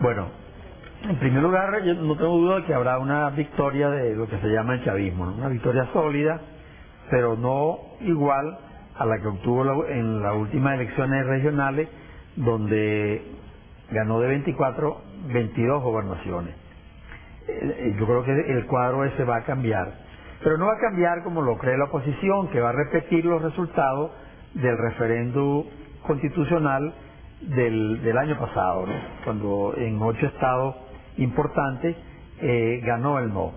Bueno, en primer lugar, yo no tengo duda de que habrá una victoria de lo que se llama el chavismo, ¿no? Una victoria sólida, pero no igual a la que obtuvo en las últimas elecciones regionales, donde ganó de 24, 22 gobernaciones. Yo creo que el cuadro ese va a cambiar, pero no va a cambiar como lo cree la oposición, que va a repetir los resultados del referéndum constitucional del año pasado, ¿no? Cuando en 8 estados importantes ganó el no.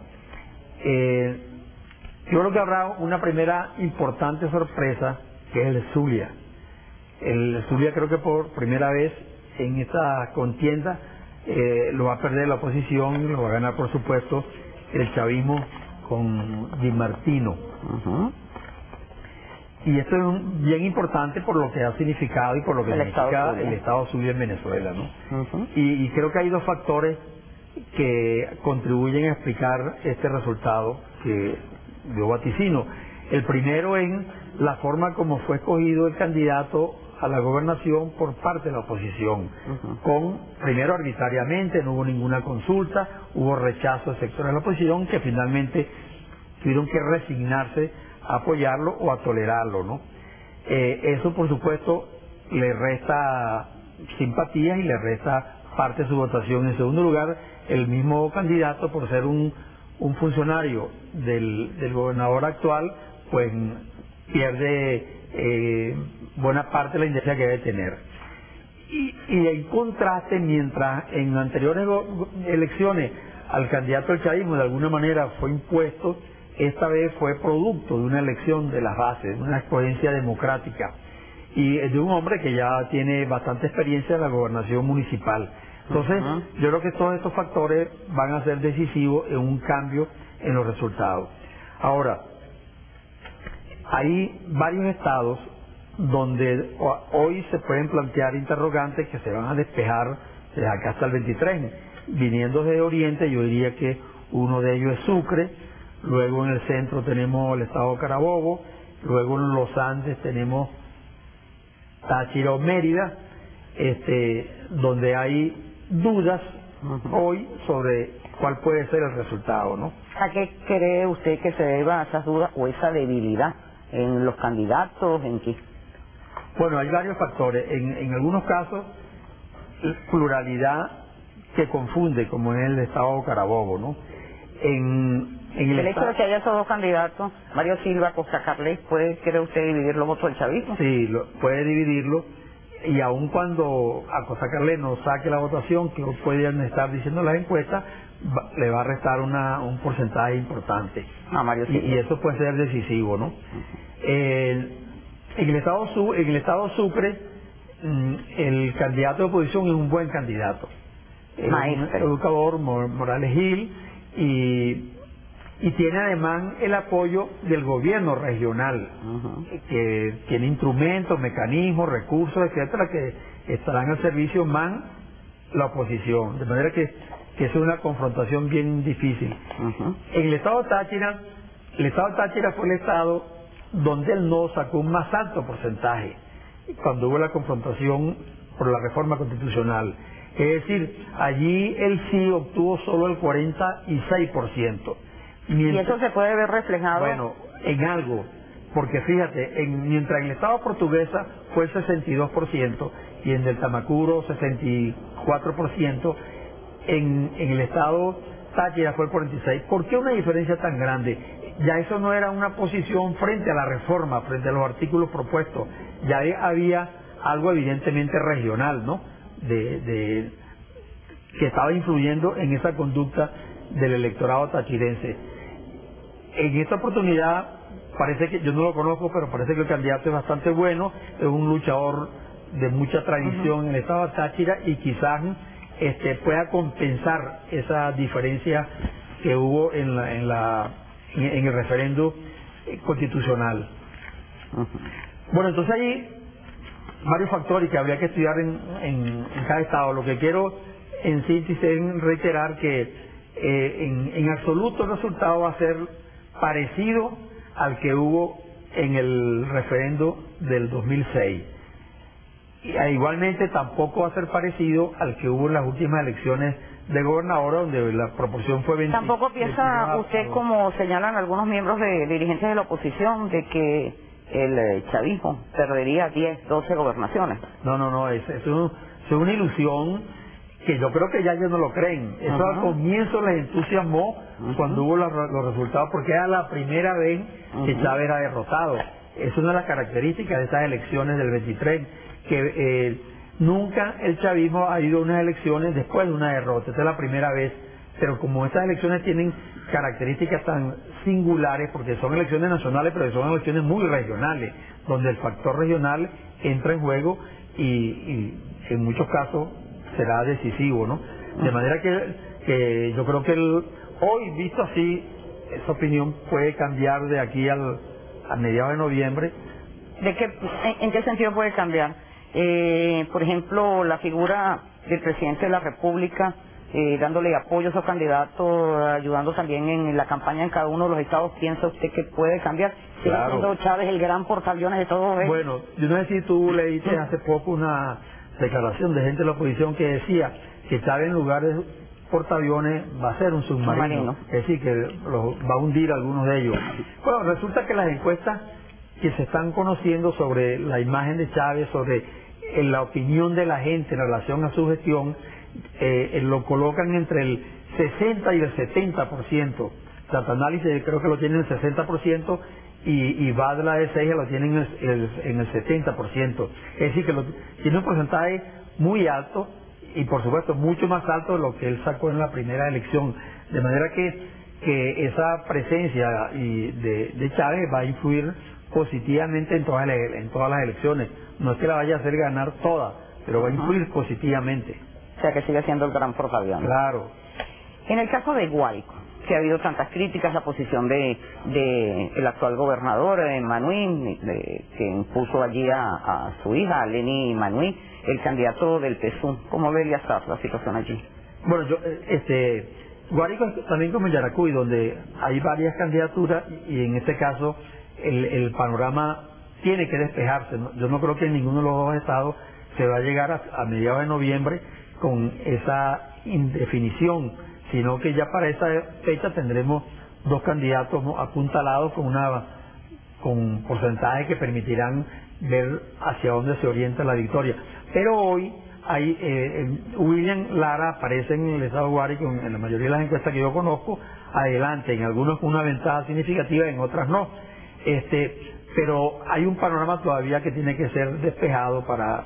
Yo creo que habrá una primera importante sorpresa, que es el Zulia. El Zulia creo que por primera vez en esta contienda lo va a perder la oposición y lo va a ganar, por supuesto, el chavismo con Di Martino. Y esto es bien importante por lo que ha significado y por lo que significa el Estado Zulia en Venezuela, ¿no? Y creo que hay dos factores que contribuyen a explicar este resultado que yo vaticino. El primero en la forma como fue escogido el candidato a la gobernación por parte de la oposición, primero arbitrariamente, no hubo ninguna consulta, hubo rechazo de sectores de la oposición que finalmente tuvieron que resignarse a apoyarlo o a tolerarlo, ¿no? Eso, por supuesto, le resta simpatía y le resta parte de su votación. En segundo lugar, el mismo candidato, por ser un funcionario del gobernador actual, pues pierde buena parte de la inercia que debe tener. Y en contraste, mientras en anteriores elecciones al candidato del chavismo de alguna manera fue impuesto, esta vez fue producto de una elección de las bases, de una experiencia democrática y de un hombre que ya tiene bastante experiencia en la gobernación municipal. Entonces, yo creo que todos estos factores van a ser decisivos en un cambio en los resultados. Ahora, hay varios estados donde hoy se pueden plantear interrogantes que se van a despejar desde acá hasta el 23. Viniendo desde Oriente, yo diría que uno de ellos es Sucre, luego en el centro tenemos el estado Carabobo, luego en los Andes tenemos Táchira o Mérida, donde hay dudas hoy sobre cuál puede ser el resultado, ¿no? ¿A qué cree usted que se deba esas dudas o esa debilidad en los candidatos? ¿En qué? Bueno, hay varios factores. En algunos casos, pluralidad que confunde, como en el estado Carabobo, ¿no? En el hecho de que haya esos dos candidatos, Mario Silva, Costa Carles, ¿puede, cree usted, dividir los votos del chavismo? Sí, puede dividirlo, y aun cuando a Costa Carles no saque la votación, que pueden estar diciendo las encuestas, le va a restar un porcentaje importante. Mario Silva. Y eso puede ser decisivo, ¿no? En el estado Sucre, el candidato de oposición es un buen candidato. Maestro. El educador Morales Gil, y tiene además el apoyo del gobierno regional, que tiene instrumentos, mecanismos, recursos, etcétera, que estarán al servicio más la oposición, de manera que es una confrontación bien difícil. En el estado de Táchira, fue el estado donde el no sacó un más alto porcentaje cuando hubo la confrontación por la reforma constitucional. Es decir, allí el sí obtuvo solo el 46%. ¿Y eso se puede ver reflejado? Bueno, en algo, porque fíjate, mientras en el estado Portuguesa fue el 62% y en el Tamacuro 64%, en el estado Táchira fue el 46%. ¿Por qué una diferencia tan grande? Ya eso no era una posición frente a la reforma, frente a los artículos propuestos, ya había algo evidentemente regional, ¿no? Que estaba influyendo en esa conducta del electorado tachirense. En esta oportunidad parece que, yo no lo conozco, pero parece que el candidato es bastante bueno, es un luchador de mucha tradición en el estado de Táchira y quizás pueda compensar esa diferencia que hubo en el referéndum constitucional. Bueno, entonces hay varios factores que habría que estudiar en cada estado. Lo que quiero en síntesis es reiterar que en absoluto el resultado va a ser parecido al que hubo en el referendo del 2006. igualmente tampoco va a ser parecido al que hubo en las últimas elecciones de gobernador, donde la proporción fue 20. ¿Tampoco piensa usted, como señalan algunos miembros de dirigentes de la oposición, de que el chavismo perdería 10, 12 gobernaciones? No, es una ilusión que yo creo que ya ellos no lo creen. Eso al comienzo les entusiasmó cuando hubo los resultados, porque era la primera vez que Chávez era derrotado. Es una de las características de estas elecciones del 23, que nunca el chavismo ha ido a unas elecciones después de una derrota. Esta es la primera vez, pero como estas elecciones tienen características tan singulares, porque son elecciones nacionales, pero son elecciones muy regionales, donde el factor regional entra en juego y en muchos casos será decisivo, ¿no? De manera que yo creo que hoy, visto así, esa opinión puede cambiar de aquí a mediados de noviembre. ¿En qué sentido puede cambiar? Por ejemplo, la figura del presidente de la República, dándole apoyo a esos candidatos, ayudando también en la campaña en cada uno de los estados, ¿piensa usted que puede cambiar? ¿Sigue siendo Chávez el gran portaaviones de todos ellos? Bueno, yo no sé si tú leíste hace poco una declaración de gente de la oposición que decía que Chávez en lugar de portaaviones va a ser un submarino. Es decir, que va a hundir algunos de ellos. Bueno, resulta que las encuestas que se están conociendo sobre la imagen de Chávez, sobre la opinión de la gente en relación a su gestión, lo colocan entre el 60 y el 70%. Satanálisis creo que lo tienen en el 60%, y Badla de Seija lo tienen en el 70%. Es decir, que tiene un porcentaje muy alto, y por supuesto mucho más alto de lo que él sacó en la primera elección. De manera que esa presencia de Chávez va a influir positivamente en todas las elecciones. No es que la vaya a hacer ganar todas, pero va a influir positivamente. O sea que sigue siendo el gran portaaviones. Claro. En el caso de Guárico, que ha habido tantas críticas, la posición de el actual gobernador, Manuí, que impuso allí a su hija, Lenny Manuí, el candidato del PSUV. ¿Cómo debería estar la situación allí? Bueno, Guárico es también como Yaracuy, donde hay varias candidaturas, y en este caso el panorama tiene que despejarse, ¿no? Yo no creo que en ninguno de los dos estados se va a llegar a mediados de noviembre con esa indefinición, sino que ya para esa fecha tendremos dos candidatos apuntalados con porcentajes que permitirán ver hacia dónde se orienta la victoria. Pero hoy William Lara aparece en el estado de Guárico, en la mayoría de las encuestas que yo conozco, adelante, en algunos con una ventaja significativa, en otras no. Pero hay un panorama todavía que tiene que ser despejado para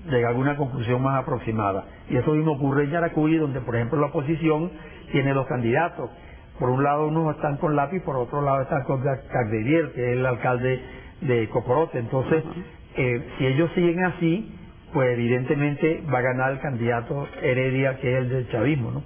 llegar a alguna conclusión más aproximada. Y eso mismo ocurre en Yaracuy, donde por ejemplo la oposición tiene dos candidatos. Por un lado unos están con Lápiz, por otro lado están con Cagdedier, que es el alcalde de Cocorote. Entonces, si ellos siguen así, pues evidentemente va a ganar el candidato Heredia, que es el del chavismo, ¿no?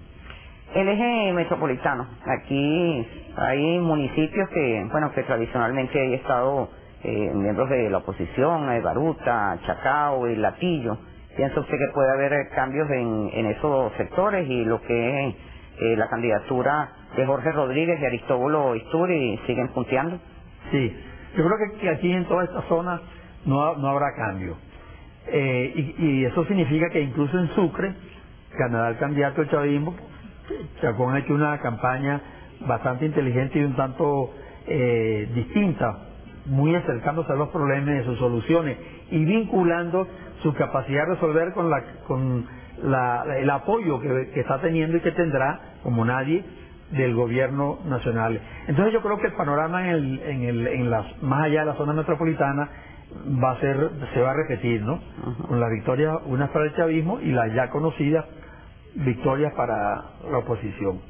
El eje metropolitano. Aquí hay municipios que tradicionalmente hay estado miembros de la oposición, Baruta, Chacao y Latillo. ¿Piensa usted que puede haber cambios en esos sectores, y lo que es la candidatura de Jorge Rodríguez y Aristóbulo Isturi siguen punteando? Sí, yo creo que aquí en toda esta zona no habrá cambio. Y eso significa que incluso en Sucre ganará el candidato del chavismo. Chacón ha hecho una campaña bastante inteligente y un tanto distinta, muy acercándose a los problemas y a sus soluciones, y vinculando su capacidad de resolver con el apoyo que está teniendo y que tendrá, como nadie, del gobierno nacional. Entonces yo creo que el panorama más allá de la zona metropolitana se va a repetir, ¿no? Con la victoria, una para el chavismo y la ya conocida victorias para la oposición.